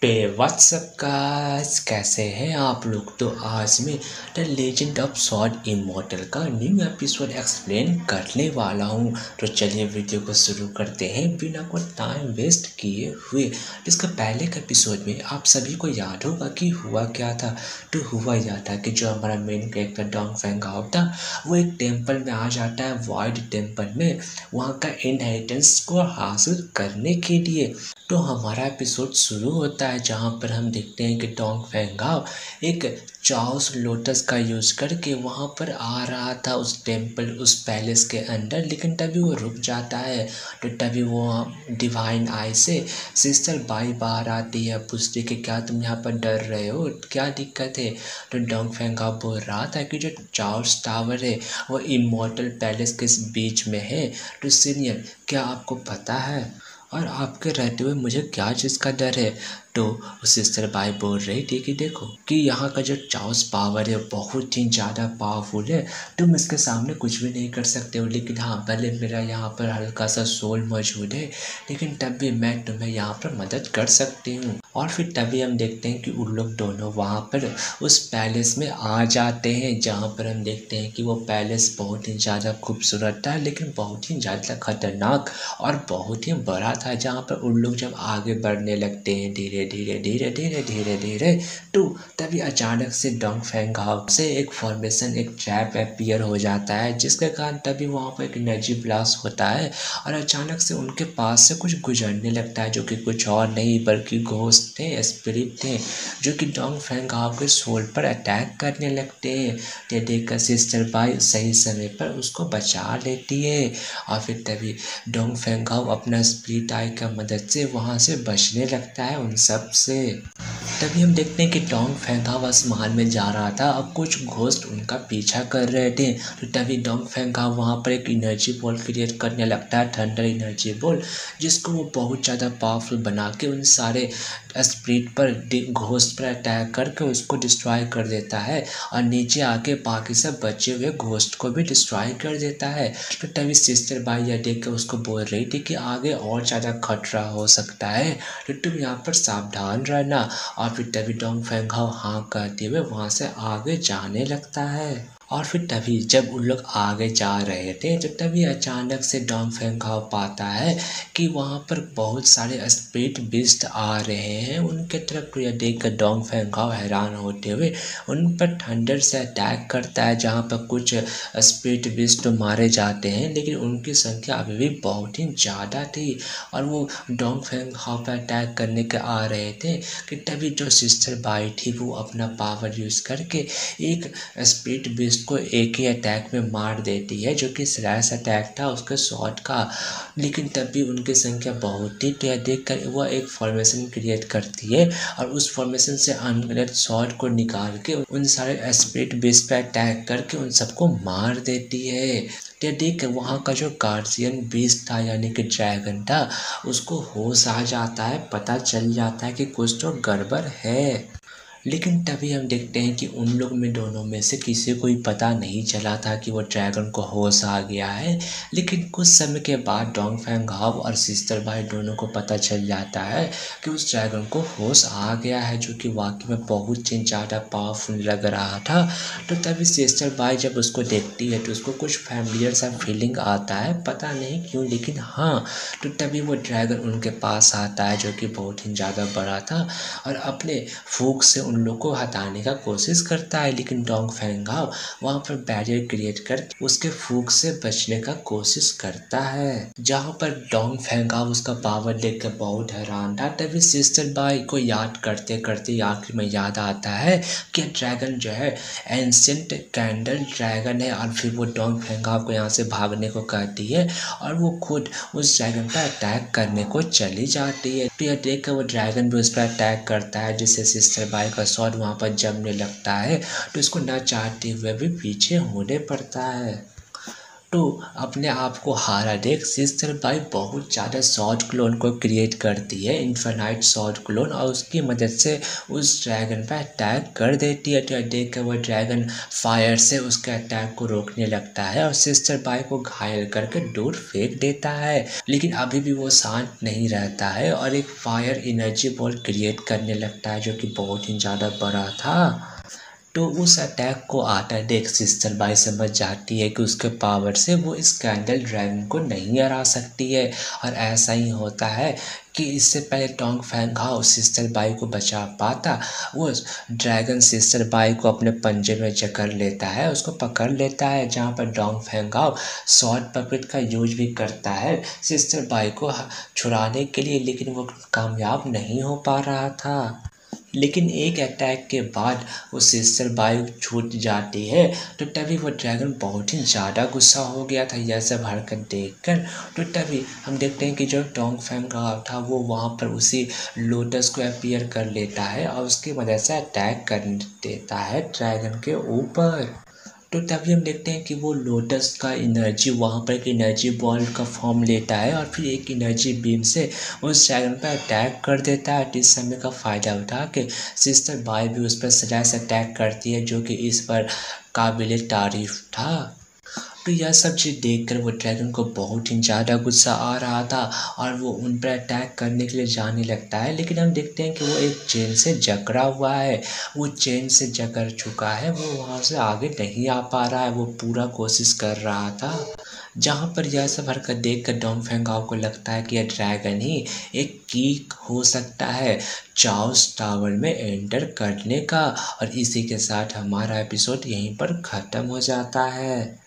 WhatsApp guys, कैसे हैं आप लोग। तो आज मैं the legend of sword immortal का न्यू एपिसोड एक्सप्लेन करने वाला हूं। तो चलिए वीडियो को शुरू करते हैं बिना कोई टाइम वेस्ट किए हुए। इसका पहले के एपिसोड में आप सभी को याद होगा कि हुआ क्या था। तो हुआ यह था कि जो हमारा मेन कैरेक्टर डोंग फेंगहाओ था, वो एक टेम्पल में आ जाता है, वॉइड टेम्पल में, वहाँ का इनहेरिटेंस को हासिल करने के लिए। तो हमारा एपिसोड शुरू होता है जहाँ पर हम देखते हैं कि डोंग फेंगहाओ एक चाओस लोटस का यूज करके वहाँ पर आ रहा था उस टेम्पल, उस पैलेस के अंदर, लेकिन तभी वो रुक जाता है। तो तभी वो डिवाइन आई से सिस्टर बाई बाहर आती है, पूछती कि क्या तुम यहाँ पर डर रहे हो, क्या दिक्कत है। तो डोंग फेंगहाओ बोल रहा था कि जो चाओस टावर है वो इमॉर्टल पैलेस के बीच में है। तो सीनियर, क्या आपको पता है और आपके रहते हुए मुझे क्या चीज़ का डर है। तो सिस्टर बाई बोल रही थी कि देखो कि यहाँ का जो चाओस पावर है बहुत ही ज़्यादा पावरफुल है, तुम इसके सामने कुछ भी नहीं कर सकते हो। लेकिन हाँ, भले मेरा यहाँ पर हल्का सा सोल मौजूद है, लेकिन तब भी मैं तुम्हें यहाँ पर मदद कर सकती हूँ। और फिर तभी हम देखते हैं कि उन लोग दोनों वहाँ पर उस पैलेस में आ जाते हैं, जहाँ पर हम देखते हैं कि वो पैलेस बहुत ही ज़्यादा खूबसूरत था, लेकिन बहुत ही ज़्यादा खतरनाक और बहुत ही बड़ा था। जहाँ पर उन लोग जब आगे बढ़ने लगते हैं धीरे धीरे धीरे धीरे धीरे धीरे, तो तभी अचानक से डोंग फेंगहाओ से एक फॉर्मेशन, एक ट्रैप अपीयर हो जाता है, जिसके कारण तभी वहाँ पर एक एनर्जी ब्लास्ट होता है और अचानक से उनके पास से कुछ गुजरने लगता है, जो कि कुछ और नहीं बल्कि घोस्ट थे, स्पिरिट थे, जो कि डोंग फेंगहाओ के सोल पर अटैक करने लगते हैं। ये देखकर सिस्टर बाई सही समय पर उसको बचा लेती है और फिर तभी डोंग फेंगहाओ अपना स्प्लिट आई का मदद से वहाँ से बचने लगता है उन सब से। तभी हम देखते हैं कि डोंग फेंगहाओ आसमान में जा रहा था, अब कुछ घोस्ट उनका पीछा कर रहे थे। तो तभी डोंग फेंगहाओ वहाँ पर एक एनर्जी बॉल क्रिएट करने लगता है, थंडर एनर्जी बॉल, जिसको वो बहुत ज़्यादा पावरफुल बना के उन सारे स्प्रिट पर, घोस्ट पर अटैक करके उसको डिस्ट्रॉय कर देता है और नीचे आके बाकी सब बचे हुए घोस्ट को भी डिस्ट्रॉय कर देता है। तो तभी सिस्टर बाई यह देख कर उसको बोल रही थी कि आगे और ज़्यादा खतरा हो सकता है, तो तुम यहाँ पर सावधान रहना। और फिर तभी डोंग फेंगहाओ हाँ कहते हुए वहाँ से आगे जाने लगता है। और फिर तभी जब उन लोग आगे जा रहे थे, तो तभी अचानक से डोंग फेंगहाओ पाता है कि वहाँ पर बहुत सारे स्पिरिट बीस्ट आ रहे हैं उनके तरफ। तो यह देख कर डोंग फेंगहाओ हैरान होते हुए उन पर थंडर से अटैक करता है, जहाँ पर कुछ स्पिरिट बीस्ट तो मारे जाते हैं, लेकिन उनकी संख्या अभी भी बहुत ही ज़्यादा थी और वो डोंग फेंगहाओ पर अटैक करने के आ रहे थे कि तभी जो सिस्टर बाई थी वो अपना पावर यूज़ करके एक स्पिरिट बीस्ट को एक ही अटैक में मार देती है, जो कि स्लैश अटैक था उसके शॉट का। लेकिन तब भी उनकी संख्या बहुत थी, तो यह देख कर वह एक फॉर्मेशन क्रिएट करती है और उस फॉर्मेशन से अनगनत शॉट को निकाल के उन सारे स्पिरिट बीस्ट पे अटैक करके उन सबको मार देती है। तो देख कर वहाँ का जो गार्जियन बीस्ट था यानी कि ड्रैगन था, उसको होश आ जाता है, पता चल जाता है कि कुछ तो गड़बड़ है। लेकिन तभी हम देखते हैं कि उन लोग में दोनों में से किसी को ही पता नहीं चला था कि वो ड्रैगन को होश आ गया है। लेकिन कुछ समय के बाद डोंग फेंगहाओ और सिस्टर बाई दोनों को पता चल जाता है कि उस ड्रैगन को होश आ गया है, जो कि वाकई में बहुत ही ज़्यादा पावरफुल लग रहा था। तो तभी सिस्टर बाई जब उसको देखती है तो उसको कुछ फैमिलियर सा फीलिंग आता है, पता नहीं क्यों, लेकिन हाँ। तो तभी वो ड्रैगन उनके पास आता है, जो कि बहुत ही ज़्यादा बड़ा था, और अपने फूंक से उन लोग को हटाने का कोशिश करता है। लेकिन डोंग फेंगहाओ वहाँ पर बैरियर क्रिएट कर उसके फूंक से बचने का कोशिश करता है, जहाँ पर डोंग फेंगहाओ उसका पावर देखकर बहुत हैरान था। तभी सिस्टर बाई को याद करते करते आखिर में याद आता है कि ड्रैगन जो है एंशिएंट कैंडल ड्रैगन है, और फिर वो डोंग फेंगहाओ को यहाँ से भागने को कहती है और वो खुद उस ड्रैगन पर अटैक करने को चली जाती है। तो यह देख कर वो ड्रैगन भी उस पर अटैक करता है, जिससे सिस्टर बाई का शॉट वहाँ पर जमने लगता है, तो इसको ना चाहते हुए भी पीछे होने पड़ता है। तो अपने आप को हारा देख सिस्टर बाई बहुत ज़्यादा शॉर्ट क्लोन को क्रिएट करती है, इन्फिनाइट शॉर्ट क्लोन, और उसकी मदद से उस ड्रैगन पर अटैक कर देती है। तो देख कर वो ड्रैगन फायर से उसके अटैक को रोकने लगता है और सिस्टर बाई को घायल करके दूर फेंक देता है। लेकिन अभी भी वो शांत नहीं रहता है और एक फायर एनर्जी बॉल क्रिएट करने लगता है जो कि बहुत ही ज़्यादा बड़ा था। तो उस अटैक को आता देख सिस्टर बाई समझ जाती है कि उसके पावर से वो इस कैंडल ड्रैगन को नहीं हरा सकती है। और ऐसा ही होता है कि इससे पहले डोंग फैंघाओ सिस्टर बाई को बचा पाता, वो ड्रैगन सिस्टर बाई को अपने पंजे में जकड़ लेता है, उसको पकड़ लेता है, जहाँ पर डोंग फैंघाओ शॉर्ट पपेट का यूज भी करता है सिस्टर बाई को छुड़ाने के लिए, लेकिन वो कामयाब नहीं हो पा रहा था। लेकिन एक अटैक के बाद वो सिस्टर बाई छूट जाती है। तो तभी वो ड्रैगन बहुत ही ज़्यादा गुस्सा हो गया था यह सब हरकत देखकर। तो तभी हम देखते हैं कि जो डोंग फैंघाओ था वो वहाँ पर उसी लोटस को अपीयर कर लेता है और उसकी मदद से अटैक कर देता है ड्रैगन के ऊपर। तो तभी हम देखते हैं कि वो लोटस का एनर्जी वहाँ पर एक एनर्जी बॉल का फॉर्म लेता है और फिर एक एनर्जी बीम से उस ड्रैगन पर अटैक कर देता है। इस समय का फ़ायदा उठा के सिस्टर बाई भी उस पर स्लैश अटैक करती है, जो कि इस पर काबिले तारीफ था। तो यह सब चीज़ देखकर वो ड्रैगन को बहुत ही ज़्यादा गुस्सा आ रहा था और वो उन पर अटैक करने के लिए जाने लगता है। लेकिन हम देखते हैं कि वो एक चेन से जकड़ा हुआ है, वो चेन से जकड़ चुका है, वो वहाँ से आगे नहीं आ पा रहा है, वो पूरा कोशिश कर रहा था। जहाँ पर यह सब हरकत देख कर डोंग फैंघाओ को लगता है कि यह ड्रैगन ही एक की हो सकता है चाओस टावर में एंटर करने का। और इसी के साथ हमारा एपिसोड यहीं पर ख़त्म हो जाता है।